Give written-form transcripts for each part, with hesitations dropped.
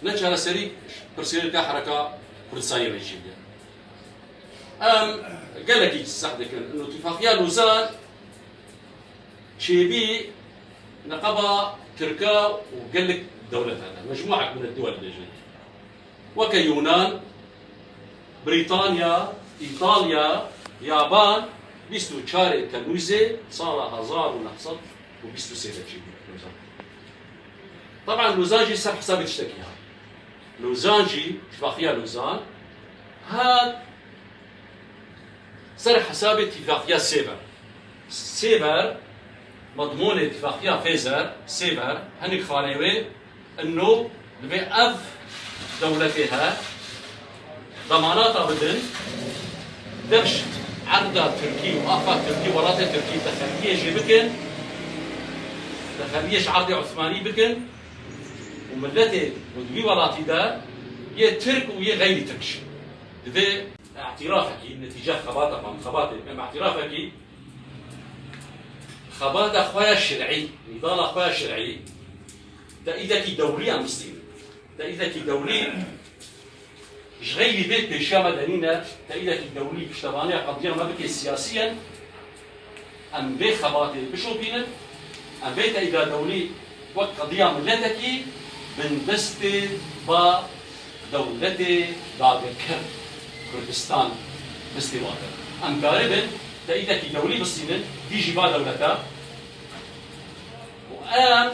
نجار سري برسيل كحركة كردستانية بيجيبها قال لك يستحدث إنه اتفاقية لوزان شيبي نقبة تركا وقال لك دولة هذا مجموعة من الدول اللي جاية وكيونان بريطانيا إيطاليا يابان بيستو تشاري كنوزي صار 1927 لوزان. طبعا لوزان جي سر حساب تشتكيها لوزان جي اتفاقية لوزان هاد سر حساب اتفاقية سيفر مضمون اتفاقية فيزر سيفر هنك خانيوي انه لبي اف دولتها ضماناتها بدن دفشت عرضها تركي وافاق تركي وراتها تركي دخلية جي بكن دخلية عرضي عثماني بكن وملتي ودوي ولاتي دا يه ترك ويه غير تركش لذي اعترافك نتيجة خباطة من خباطة مع اعترافك خباطة أخويا الشرعي نضال أخويا الشرعي دا إذا كي دولي عم مسلم دا إذا كي دولي جغيلي بيت بيشا مدنينا دا إذا كي دولي بشتبانية قضية ما بكي سياسيا أم بي خباطة بشو بينت أم بيت إذا دولي وقت قضية ملتكي من دستي با دولتي داغكر كردستان دستي واقع أم قاربا دا إذا كي دولي بسينن دي جبا دولتا وآن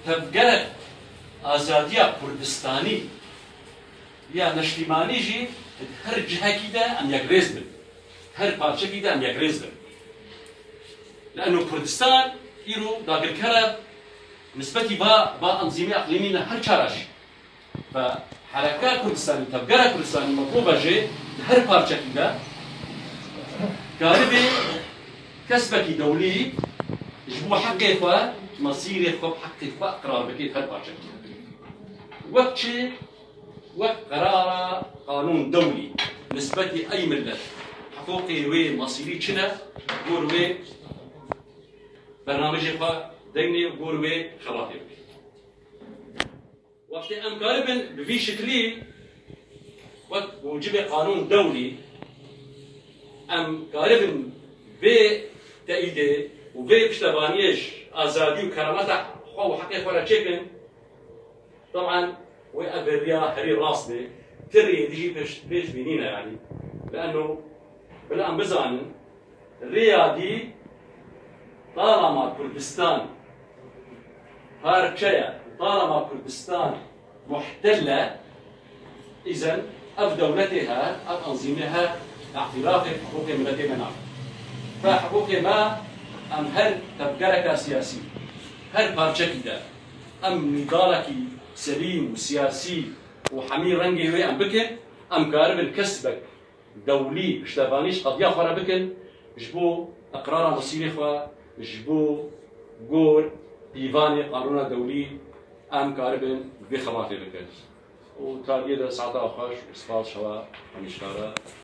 تبقى آزادية كردستاني يا نشتماني جي هر جهة كده أم يقريز بن هر بارشة كده أم يقريز بن لأنه كردستان إيرو داقر كرب نسبتي با أنظمة أقليمية هر شارش فحركات كردستاني تبقى كردستاني مطلوبة جي هر بارشة كده قاربي كسبك دولي جبوا حقي إخوة مصيري إخوة بحقي إخوة قرار بكيت هر بارشة كده وقت شي وقت قرار قانون دولي نسبتي أي ملة حقوقي وي مصيري شنا قول وي برنامج إخوة ديني قول وي خلاطي وقت أم غالبا بفي شكلي وقت وجب قانون دولي أم غالبا بي تأييده وبي بشتبانيش آزادي وكرامته خو حقي ولا تشيكن طبعا وأبريا هري راسبي تري تجي بيش بينينا يعني لأنه بالآن بزعن الرياضي طالما كردستان هاركشيا طالما كردستان محتلة إذن أف دولتها أف أنظمتها اعتراف حقوق ملتي منع فحقوق ما أم هل تبقى سياسي هل بارشكي ده أم نضالك سليم وسياسي وحمير رنجي وي أم بكن أم قارب الكسبك دولي بشتبانيش قضية خورا بكن جبو أقرار مصيري خوا جبو قور ديواني قانون دولي أم قارب بخماتي بكن وتاليه ده ساعتها خوش وصفات شوا ومشكارة